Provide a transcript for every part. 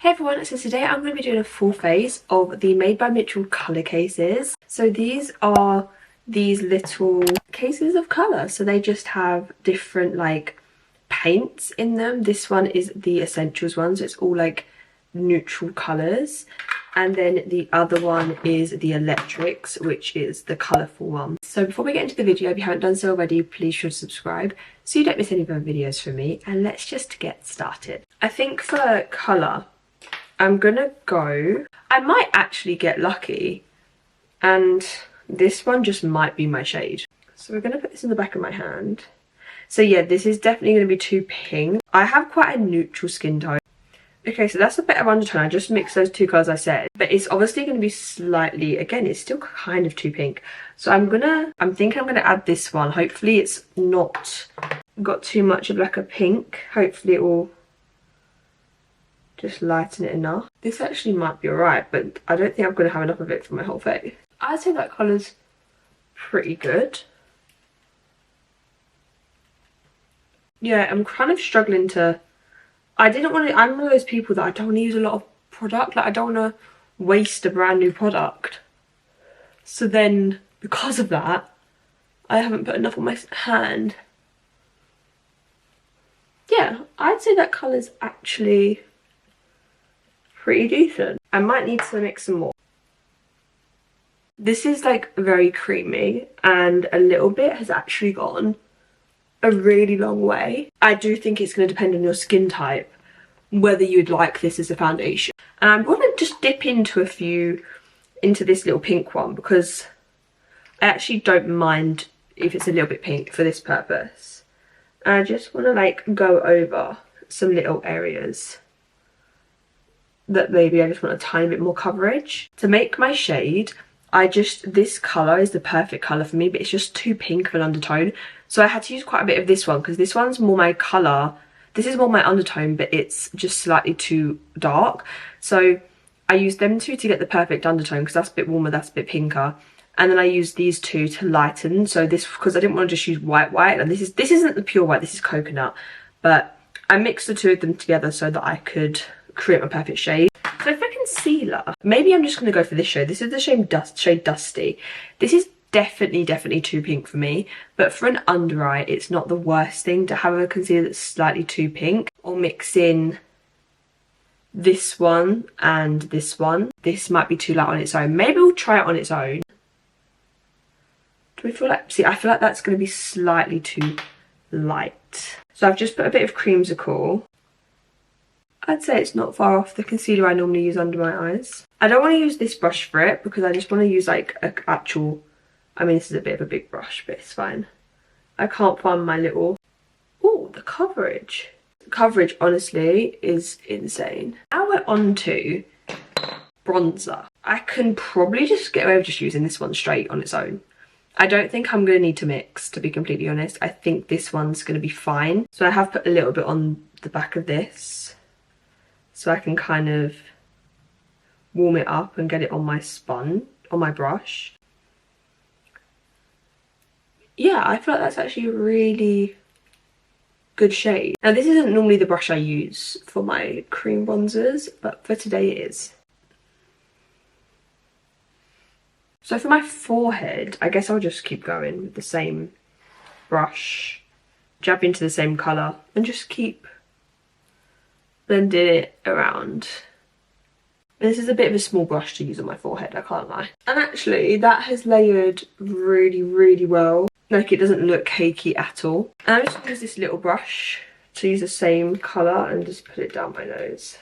Hey everyone, so today I'm going to be doing a full face of the Made by Mitchell colour cases. So these are these little cases of colour. So they just have different like paints in them. This one is the Essentials one, so it's all like neutral colours. And then the other one is the Electrics, which is the colourful one. So before we get into the video, if you haven't done so already, please should subscribe so you don't miss any of my videos from me. And let's just get started. I think for colour, I'm gonna go, I might actually get lucky and this one just might be my shade. So we're gonna put this in the back of my hand. So yeah, this is definitely gonna be too pink. I have quite a neutral skin tone. Okay, so that's a bit of undertone. I just mixed those two colours I said, but it's obviously gonna be slightly, again, it's still kind of too pink. So I'm thinking I'm gonna add this one. Hopefully it's not got too much of like a pink. Hopefully it will just lighten it enough. This actually might be alright, but I don't think I'm going to have enough of it for my whole face. I'd say that colour's pretty good. Yeah, I'm kind of struggling to... I'm one of those people that I don't want to use a lot of product. Like, I don't want to waste a brand new product. So then, because of that, I haven't put enough on my hand. Yeah, I'd say that colour's actually pretty decent. I might need to mix some more. This is like very creamy and a little bit has actually gone a really long way. I do think it's going to depend on your skin type whether you'd like this as a foundation. And I'm going to just dip into this little pink one because I actually don't mind if it's a little bit pink for this purpose. And I just want to like go over some little areas that maybe I just want a tiny bit more coverage. To make my shade, this colour is the perfect colour for me, but it's just too pink of an undertone. So I had to use quite a bit of this one because this one's more my colour. This is more my undertone, but it's just slightly too dark. So I used them two to get the perfect undertone because that's a bit warmer, that's a bit pinker. And then I used these two to lighten. So this, because I didn't want to just use white, and this isn't the pure white, this is coconut. But I mixed the two of them together so that I could create my perfect shade. So for concealer, maybe I'm just going to go for this shade. This is the shade Dusty. This is definitely too pink for me, but for an under eye it's not the worst thing to have a concealer that's slightly too pink. Or mix in this one and this one. This might be too light on its own. Maybe we'll try it on its own. Do we feel like, see, I feel like that's going to be slightly too light. So I've just put a bit of creamsicle. I'd say it's not far off the concealer I normally use under my eyes. I don't want to use this brush for it because I just want to use like an actual... I mean, this is a bit of a big brush, but it's fine. I can't find my little... Oh, the coverage. The coverage, honestly, is insane. Now we're on to bronzer. I can probably just get away with just using this one straight on its own. I don't think I'm going to need to mix, to be completely honest. I think this one's going to be fine. So I have put a little bit on the back of this, so I can kind of warm it up and get it on my brush. Yeah, I feel like that's actually a really good shade. Now this isn't normally the brush I use for my cream bronzers, but for today it is. So for my forehead, I guess I'll just keep going with the same brush, jab into the same colour and just keep blending it around. This is a bit of a small brush to use on my forehead, I can't lie. And actually that has layered really well. Like, it doesn't look cakey at all. And I'm just going to use this little brush to use the same colour and just put it down my nose.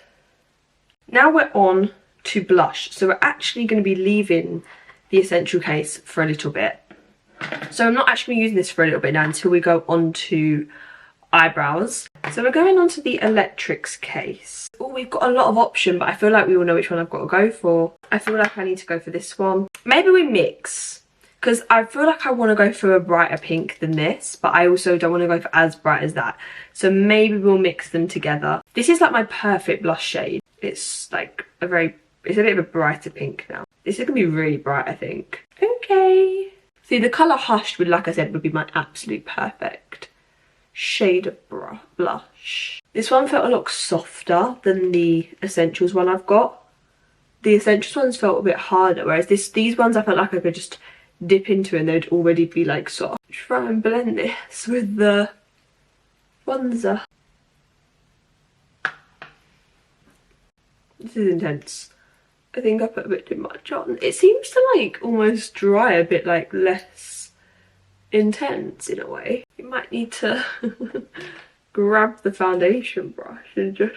Now we're on to blush. So we're actually going to be leaving the Essential case for a little bit. So I'm not actually using this for a little bit now until we go on to eyebrows. So we're going on to the Electrics case. Oh, we've got a lot of option, but I feel like we all know which one I've got to go for. I feel like I need to go for this one. Maybe we mix, because I feel like I want to go for a brighter pink than this, but I also don't want to go for as bright as that. So maybe we'll mix them together. This is like my perfect blush shade. It's like it's a bit of a brighter pink now. This is going to be really bright, I think. Okay. See, the colour Hushed would, like I said, would be my absolute perfect shade of blush. This one felt a lot softer than the Essentials one I've got. The Essentials ones felt a bit harder, whereas these ones I felt like I could just dip into and they'd already be like soft. Try and blend this with the bronzer. This is intense. I think I put a bit too much on. It seems to like almost dry a bit like less intense in a way. You might need to grab the foundation brush and just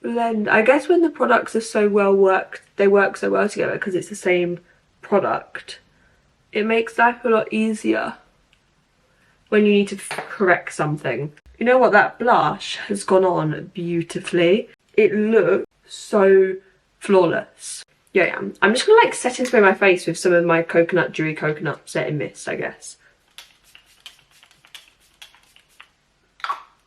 blend. I guess when the products are so well worked, they work so well together because it's the same product. It makes life a lot easier when you need to correct something. You know what, that blush has gone on beautifully. It looks so flawless. Yeah, I'm just gonna like set and spray my face with some of my dewy coconut setting mist, I guess.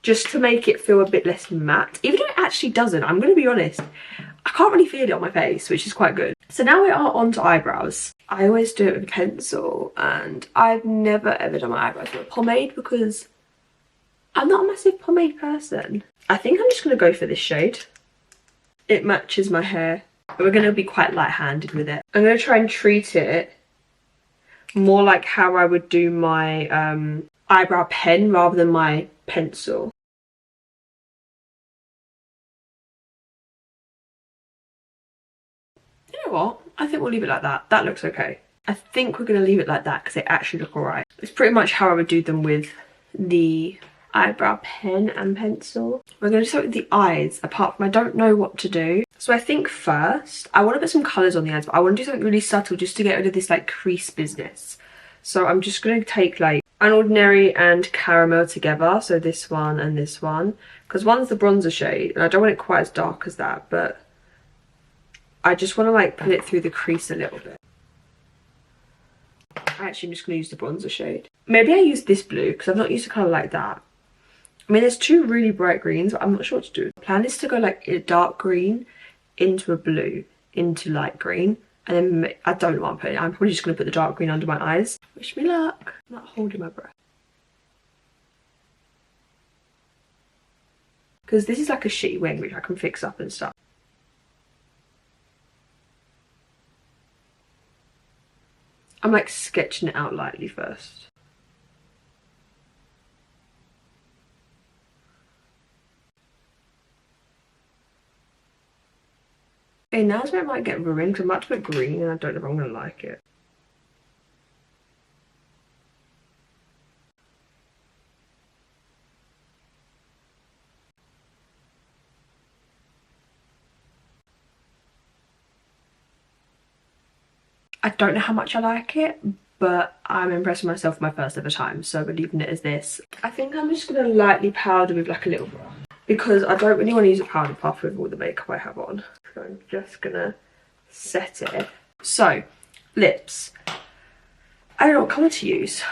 Just to make it feel a bit less matte. Even though it actually doesn't, I'm gonna be honest, I can't really feel it on my face, which is quite good. So now we are on to eyebrows. I always do it with a pencil, and I've never ever done my eyebrows with a pomade because I'm not a massive pomade person. I think I'm just gonna go for this shade. It matches my hair, but we're gonna be quite light-handed with it. I'm gonna try and treat it more like how I would do my eyebrow pen rather than my pencil. You know what? I think we'll leave it like that. That looks okay. I think we're gonna leave it like that because they actually look alright. It's pretty much how I would do them with the eyebrow pen and pencil. We're going to start with the eyes, apart from I don't know what to do. So I think first, I want to put some colours on the eyes, but I want to do something really subtle just to get rid of this like crease business. So I'm just going to take like an ordinary and caramel together, so this one and this one, because one's the bronzer shade, and I don't want it quite as dark as that, but I just want to like put it through the crease a little bit. Actually, I'm just going to use the bronzer shade. Maybe I use this blue, because I've not used a colour like that. I mean, there's two really bright greens, but I'm not sure what to do. The plan is to go like a dark green into a blue, into light green, and then I don't know what I'm putting. I'm probably just going to put the dark green under my eyes. Wish me luck. I'm not holding my breath. Because this is like a shitty wing, which I can fix up and stuff. I'm like sketching it out lightly first. Okay, now's where it might get ruined because I'm about to put green and I don't know if I'm going to like it. I don't know how much I like it, but I'm impressed with myself for my first ever time, so we're leaving it as this. I think I'm just going to lightly powder with like a little brush because I don't really want to use a powder puff with all the makeup I have on. So I'm just going to set it. So, lips. I don't know what colour to use.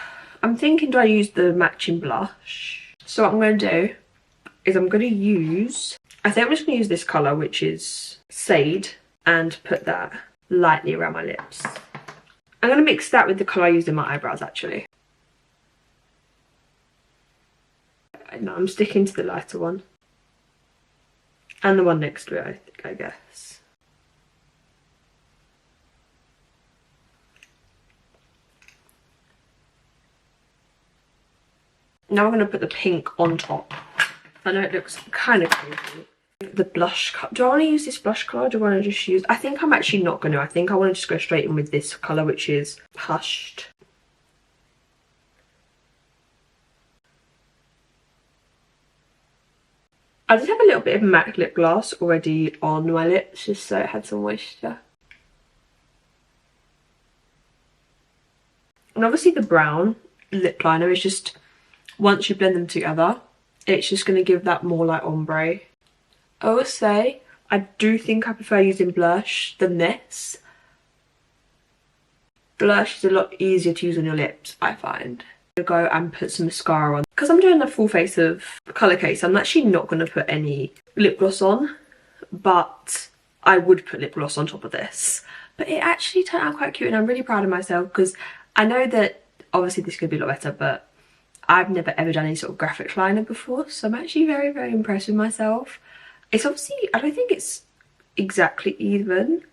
I'm thinking, do I use the matching blush? So what I'm going to do is I'm going to use, I think I'm just going to use this colour, which is Sade, and put that lightly around my lips. I'm going to mix that with the colour I used in my eyebrows actually. No, I'm sticking to the lighter one. And the one next to it, I guess. Now I'm going to put the pink on top. I know it looks kind of crazy. The blush colour. Do I want to use this blush colour or do I want to just use... I think I'm actually not going to. I think I want to just go straight in with this colour, which is Hushed. I did have a little bit of MAC lip gloss already on my lips, just so it had some moisture. And obviously the brown lip liner is just, once you blend them together, it's just going to give that more like ombre. I will say, I do think I prefer using blush than this. Blush is a lot easier to use on your lips, I find. I'm going to go and put some mascara on. Because I'm doing a full face of colour case, I'm actually not going to put any lip gloss on. But I would put lip gloss on top of this. But it actually turned out quite cute and I'm really proud of myself because I know that obviously this could be a lot better, but I've never ever done any sort of graphic liner before, so I'm actually very, very impressed with myself. It's obviously, I don't think it's exactly even.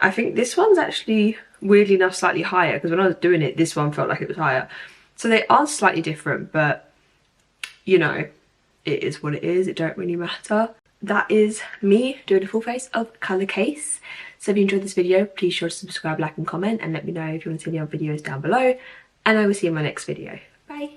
I think this one's actually, weirdly enough, slightly higher, because when I was doing it, this one felt like it was higher. So they are slightly different, but you know, it is what it is. It don't really matter. That is me doing a full face of Colour Case. So if you enjoyed this video, please sure to subscribe, like and comment, and let me know if you want to see any other videos down below. And I will see you in my next video. Bye.